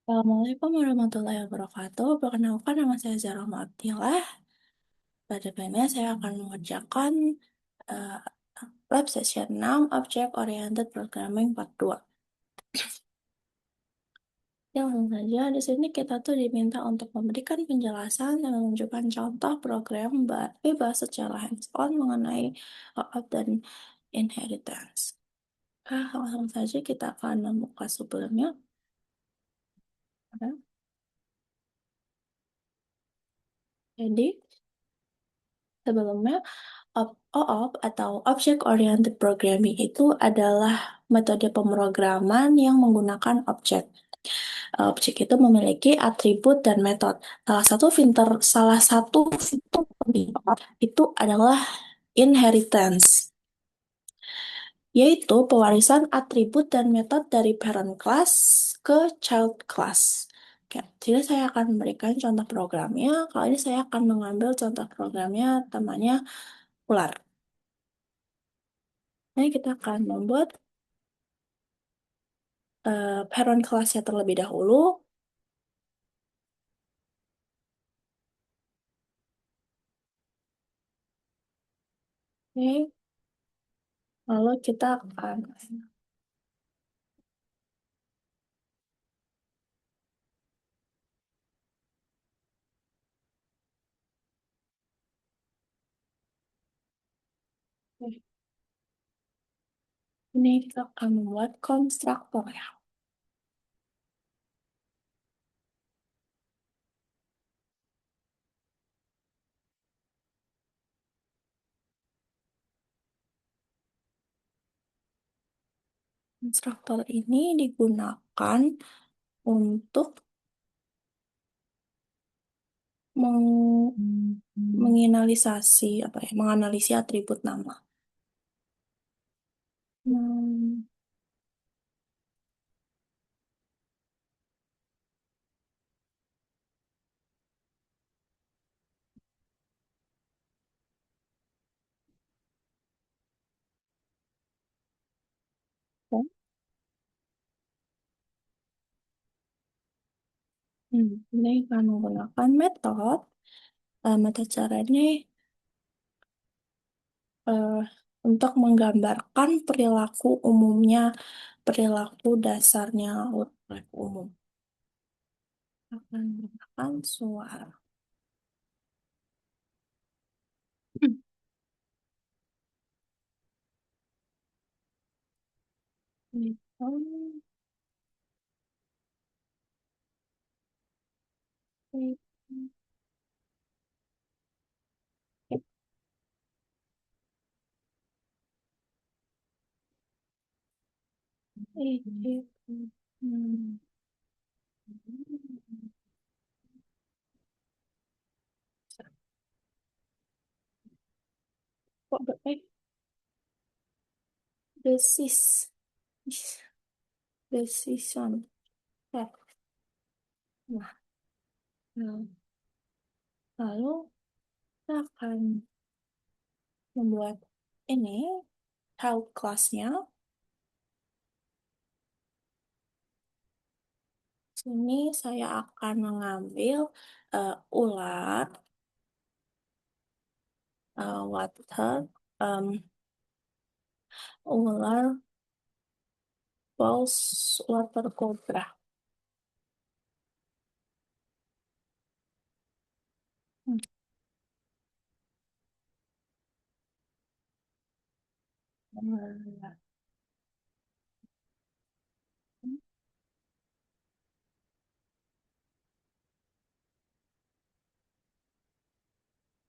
Assalamualaikum warahmatullahi wabarakatuh. Perkenalkan nama saya Zara Maatilah. Pada kali saya akan mengerjakan eh, lab session 6 Object Oriented Programming Part 2. Yang langsung saja di sini kita tuh diminta untuk memberikan penjelasan dan menunjukkan contoh program bebas secara hands-on mengenai OAuth dan inheritance. Langsung saja kita akan membuka sebelumnya. Jadi, sebelumnya OOP atau Object Oriented Programming itu adalah metode pemrograman yang menggunakan objek. Objek itu memiliki atribut dan metode. Salah satu fitur penting itu adalah inheritance, yaitu pewarisan atribut dan metode dari parent class ke child class. Oke, jadi saya akan memberikan contoh programnya. Kali ini saya akan mengambil contoh programnya, namanya ular. Nah, kita akan membuat parent class-nya terlebih dahulu. Oke, lalu kita akan ini kita akan membuat konstruktor ya. Konstruktor ini digunakan untuk menganalisis atribut nama. Hmm, ini akan menggunakan metode. Mata caranya eh, untuk menggambarkan perilaku umumnya, perilaku dasarnya perilaku umum. Akan menggunakan suara. Itu, itu, hmm. Kok desis, decision. Eh, Nah, nah, lalu kita akan membuat ini child class-nya. Sini saya akan mengambil ular, water, ular, false water cobra. Hmm.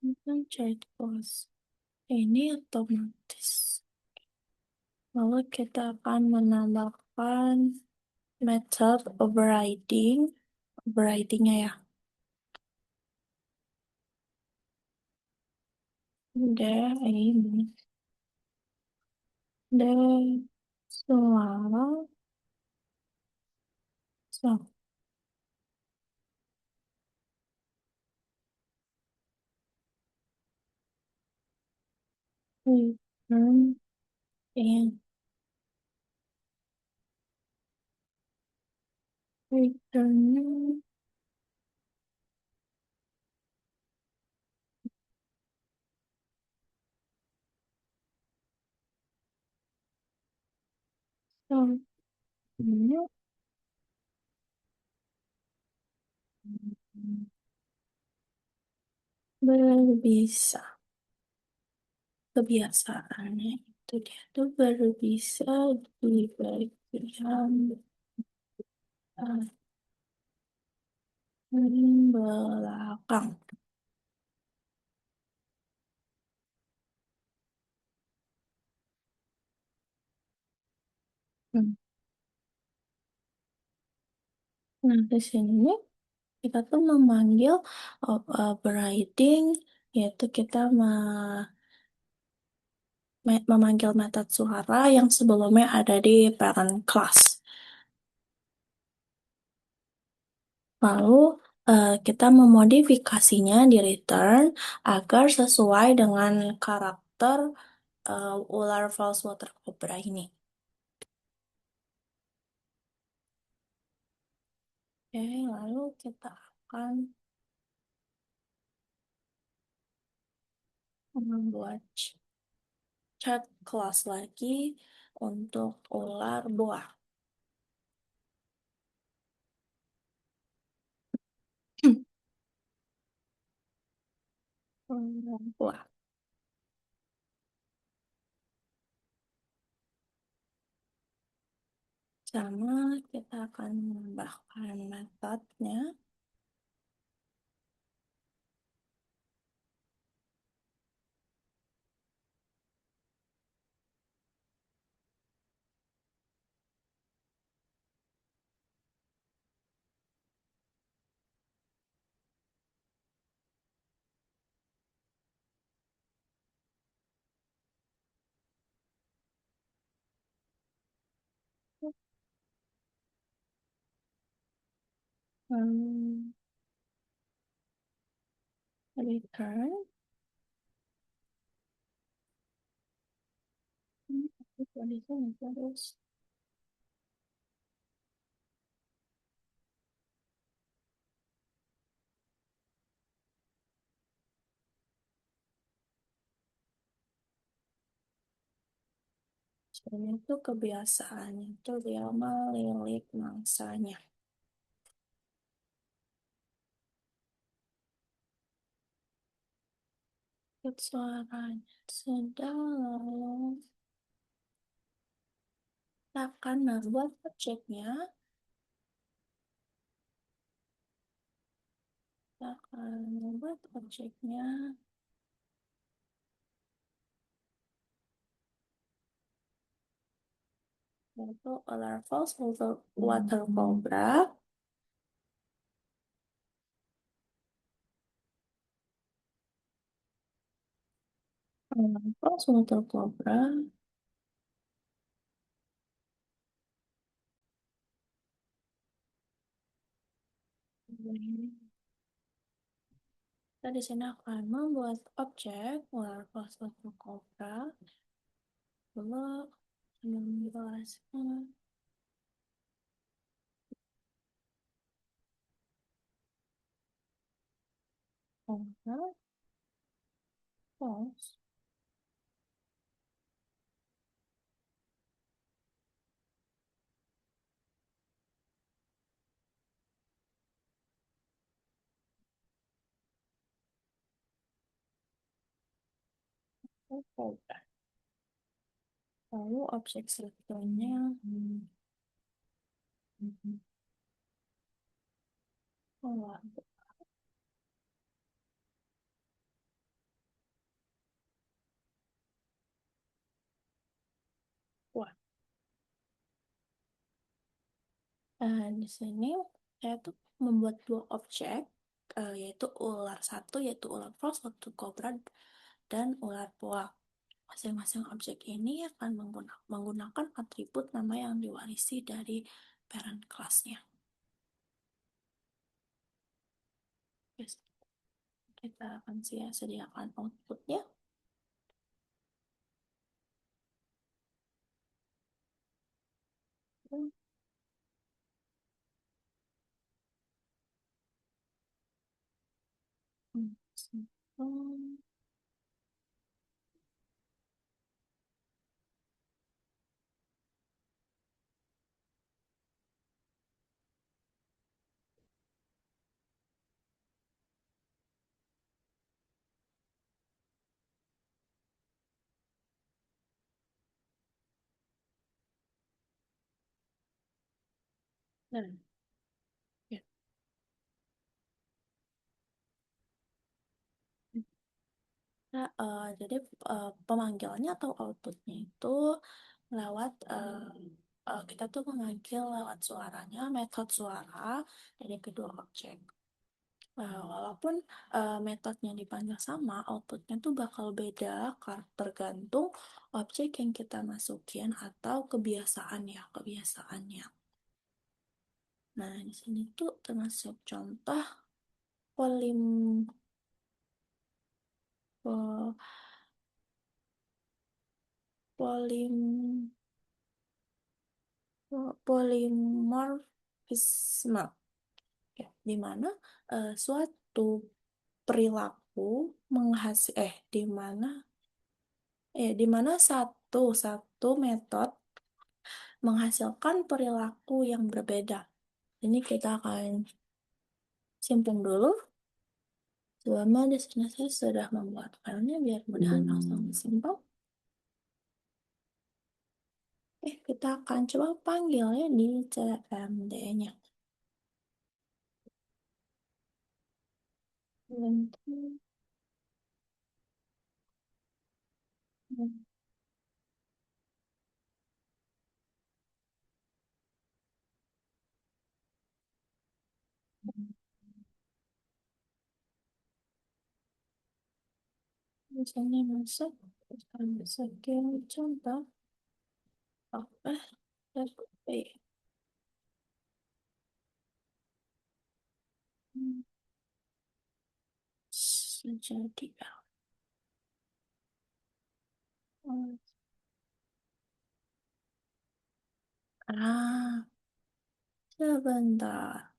Ini child class. Ini otomatis. Lalu kita akan menambahkan method overridingnya ya. Udah ini. Dan suara. So, return in. Returnnya soalnya berbisa. Kebiasaannya itu dia tuh baru bisa di bagian belakang. Hmm. Nah, di sini kita tuh memanggil operating, yaitu kita memanggil metode suara yang sebelumnya ada di parent class. Lalu kita memodifikasinya di return agar sesuai dengan karakter ular false water cobra ini. Oke, lalu kita akan membuat chat class lagi untuk ular boa. Ular boa. Sama kita akan menambahkan metodenya. Hmm, return. Aku di sini terus. Ini tuh kebiasaannya tuh dia melilit mangsanya. Suaranya sedang. Kita akan membuat objeknya. Kita akan membuat objeknya. Yaitu larval water cobra. Larval water cobra. Kita di sini akan membuat objek larval water cobra. Lalu menjelaskan cobra false cobra. Lalu objek selanjutnya oh, wah. Di sini saya tuh membuat dua objek, yaitu ular satu, yaitu ular false waktu kobra, dan ular boa. Masing-masing objek ini akan menggunakan atribut nama yang diwarisi dari parent class-nya. Yes. Kita akan sediakan outputnya. Hmm, nah, ya. Nah, jadi pemanggilannya atau outputnya itu lewat kita tuh memanggil lewat suaranya, metode suara dari kedua objek. Walaupun metodenya dipanggil sama, outputnya tuh bakal beda tergantung objek yang kita masukin atau kebiasaan ya, kebiasaannya. Nah, di sini tuh termasuk contoh polim po- polim polimorfisme, ya, di mana suatu perilaku di mana di mana satu satu metode menghasilkan perilaku yang berbeda. Ini kita akan simpan dulu. Selama di sini saya sudah membuat filenya biar mudahan langsung simpel. Kita akan coba panggilnya di CMD-nya. Misalnya masuk, kita masukin contoh. Apa? Tapi sejadi ah sebentar.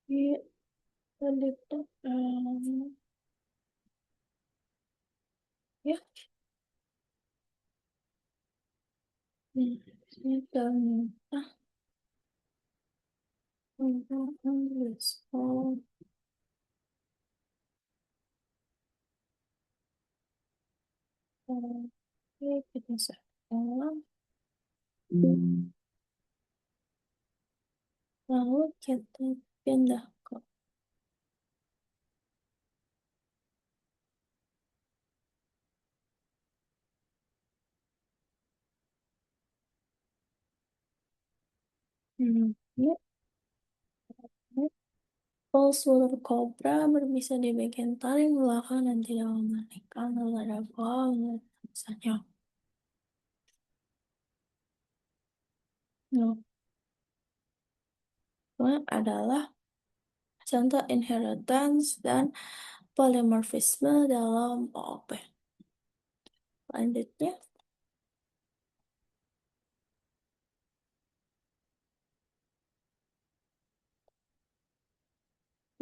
Iya, tadi tuh ya, ini ternyata untuk underscore. Oke, kita ulang. Lalu kita pindah ke ya, Pulse ular kobra berbisa di bagian taring belakang dan tidak mematikan lalu ada bawah misalnya. Nah, itu adalah contoh inheritance dan polimorfisme dalam OOP. Selanjutnya,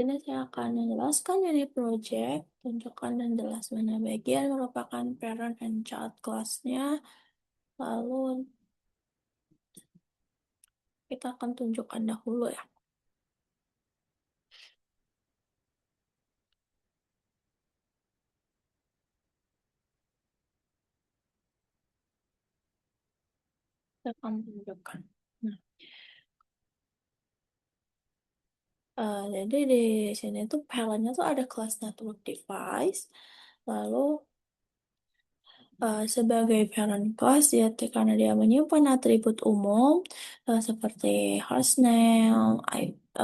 ini saya akan menjelaskan unit project, tunjukkan dan jelas mana bagian merupakan parent and child class-nya. Lalu kita akan tunjukkan dahulu ya. Kita akan tunjukkan. Nah, jadi di sini tuh parentnya tuh ada kelas network device, lalu sebagai parent class ya karena dia menyimpan atribut umum seperti hostname, IP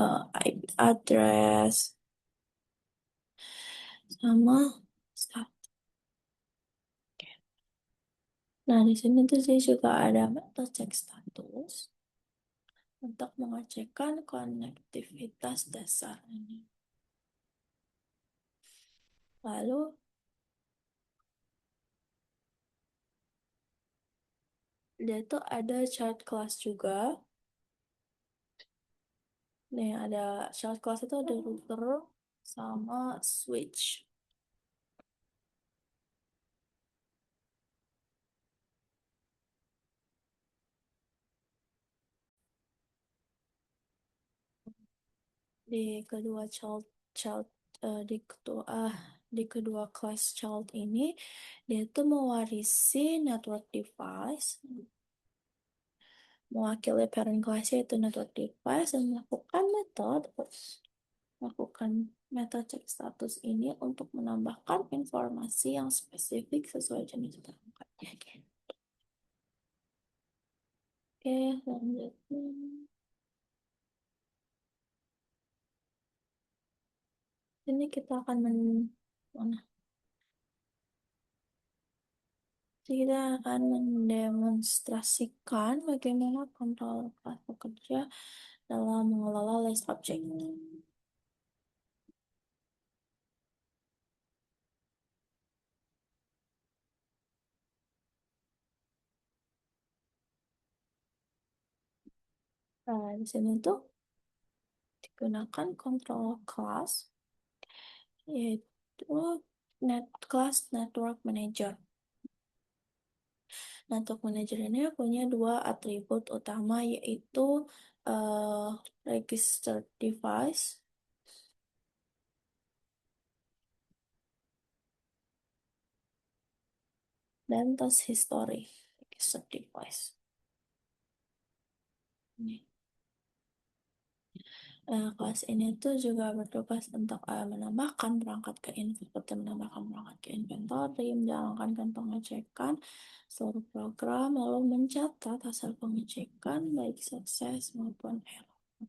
address, sama staff. Nah, di sini tuh sih juga ada metode cek status untuk mengecekkan konektivitas dasar ini. Lalu dia tuh ada child class juga. Nih ada child class itu ada router sama switch. Di kedua child child di kedua kelas child ini dia tuh mewarisi network device, mewakili parent class yaitu network device dan melakukan metode cek status ini untuk menambahkan informasi yang spesifik sesuai jenis perangkatnya. Oke, selanjutnya ini kita akan mana? Kita akan mendemonstrasikan bagaimana kontrol kelas bekerja dalam mengelola list objek. Nah, di sini tuh digunakan control class yaitu class network manager. Network manager ini punya dua atribut utama yaitu eh, registered device dan task history registered device. Ini. Kelas ini tuh juga bertugas untuk menambahkan perangkat ke seperti menambahkan perangkat ke inventory, menjalankan pengecekan seluruh program, lalu mencatat hasil pengecekan baik sukses maupun error.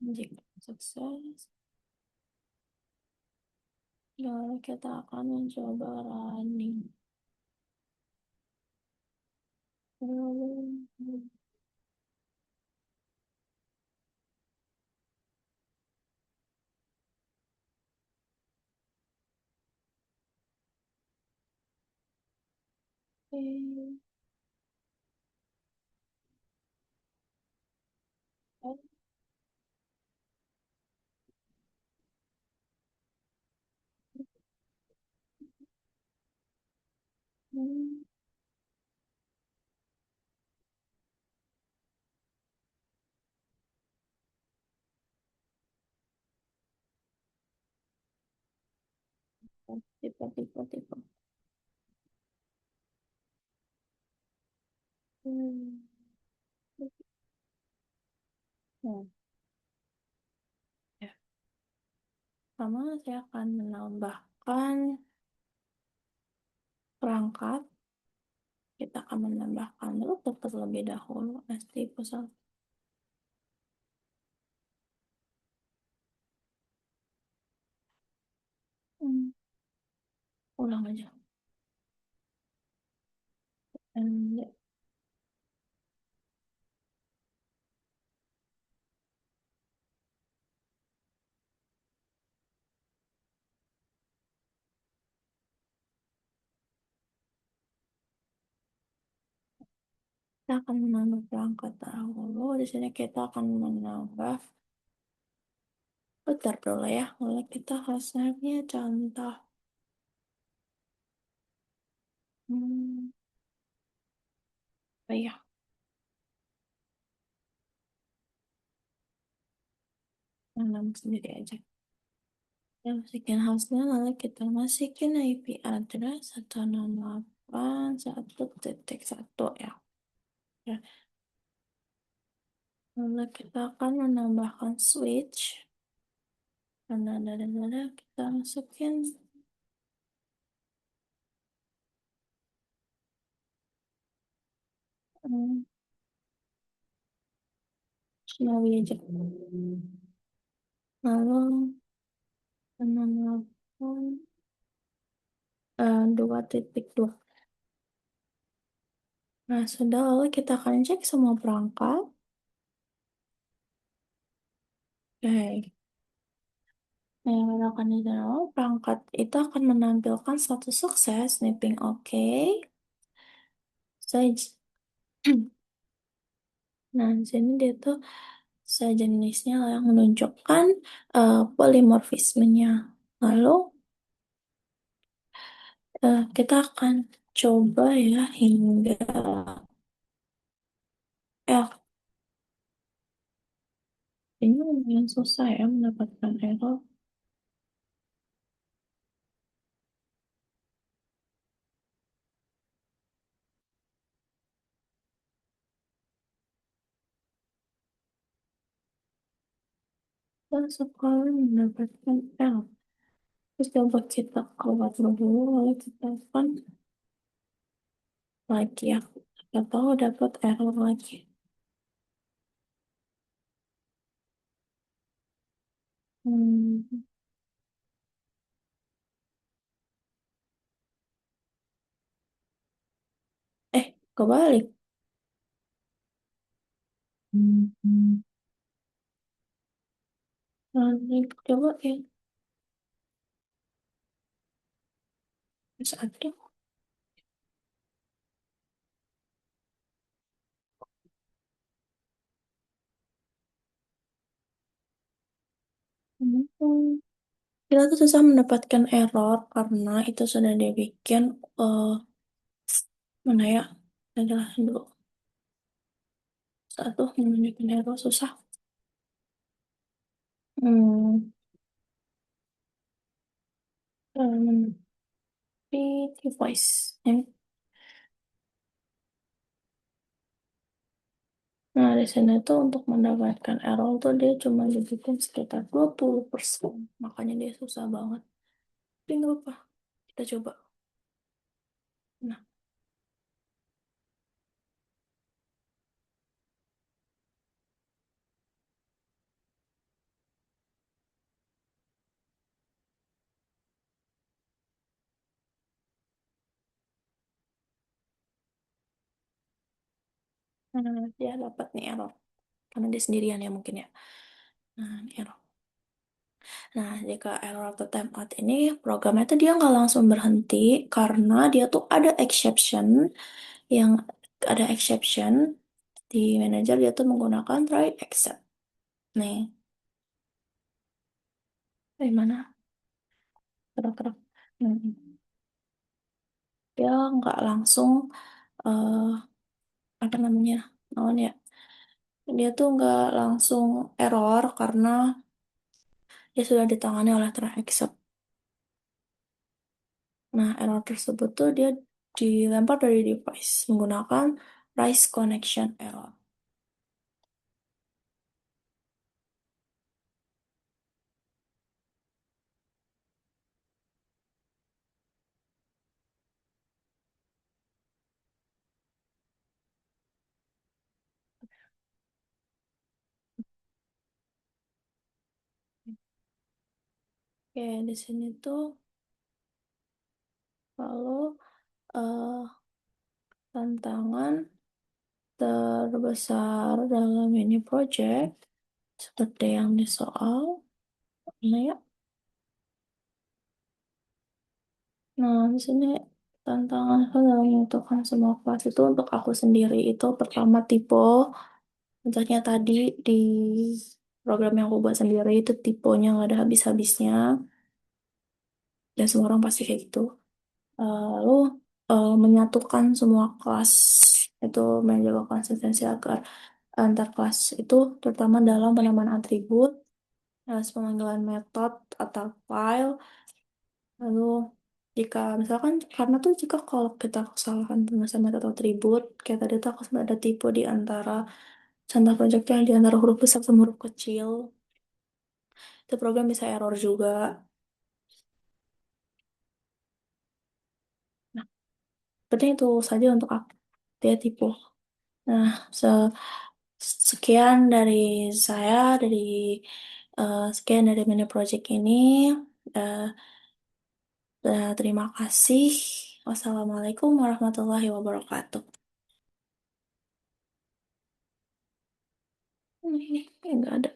Jika sukses, lalu kita akan mencoba running. Lalu, oke. Hmm, tipe. Hmm. Nah, ya. Pertama, saya akan menambahkan perangkat. Kita akan menambahkan router terlebih dahulu. Pasti pusat. Hmm, ulang aja. Dan kita akan menambah perangkat dahulu. Di sini kita akan menambah router dulu ya. Lalu kita hostname-nya contoh. Hmm, oh iya, nama sendiri aja. Kita masukin hostnya, lalu kita masukin IP address atau nama kan 1.1 ya. Ya, lalu kita akan menambahkan switch. Dan kita masukin hmm, Snowy aja. Lalu menambahkan 2.2. Nah, sudah lalu kita akan cek semua perangkat. Oke. Nah, yang akan di dalam perangkat itu akan menampilkan status sukses, snipping oke. Saya, nah, di sini dia tuh saya jenisnya yang menunjukkan polimorfismenya. Lalu kita akan coba ya hingga ini lumayan susah ya mendapatkan error. Dan sekali mendapatkan error. Terus coba kita keluar dulu, lalu kita akan lagi ya. Atau dapat error lagi. Hmm. Kebalik. Hmm. Nanti coba ya. Terus ada. Hmm. Kita tuh susah mendapatkan error karena itu sudah dibikin mana ya? Adalah dulu. Satu menunjukkan error susah. Hmm. Device. Nah, di sini tuh untuk mendapatkan error tuh dia cuma dibikin sekitar 20%. Makanya dia susah banget. Tapi nggak apa, kita coba. Nah, dia dapat nih error. Karena dia sendirian ya mungkin ya. Nah, ini error. Nah, jika error atau timeout ini, programnya tuh dia nggak langsung berhenti karena dia tuh ada exception yang ada exception di manager dia tuh menggunakan try except. Nih, mana? Gerak-gerak. Hmm. Dia nggak langsung eh apa namanya? Naon ya? Dia tuh nggak langsung error karena dia sudah ditangani oleh try except. Nah, error tersebut tuh dia dilempar dari device menggunakan Rise Connection Error. Oke, di sini tuh lalu eh, tantangan terbesar dalam ini project seperti yang di soal. Nah, ya. Nah, di sini tantangan dalam menentukan semua kelas itu untuk aku sendiri itu pertama tipe. Contohnya tadi di program yang aku buat sendiri itu tipenya nggak ada habis-habisnya. Dan semua orang pasti kayak gitu. Lalu menyatukan semua kelas itu menjaga konsistensi agar antar kelas itu terutama dalam penamaan atribut, pemanggilan metode atau file, lalu Jika misalkan karena tuh jika kalau kita kesalahan penulisan metode atribut, kayak tadi tuh aku sempat ada tipe di antara contoh project yang di antara huruf besar sama huruf kecil, itu program bisa error juga. Nah, penting itu saja untuk aku, dia tipe. Nah, sekian dari saya, sekian dari mini project ini. Eh, Terima kasih. Wassalamualaikum warahmatullahi wabarakatuh. Ini enggak ada.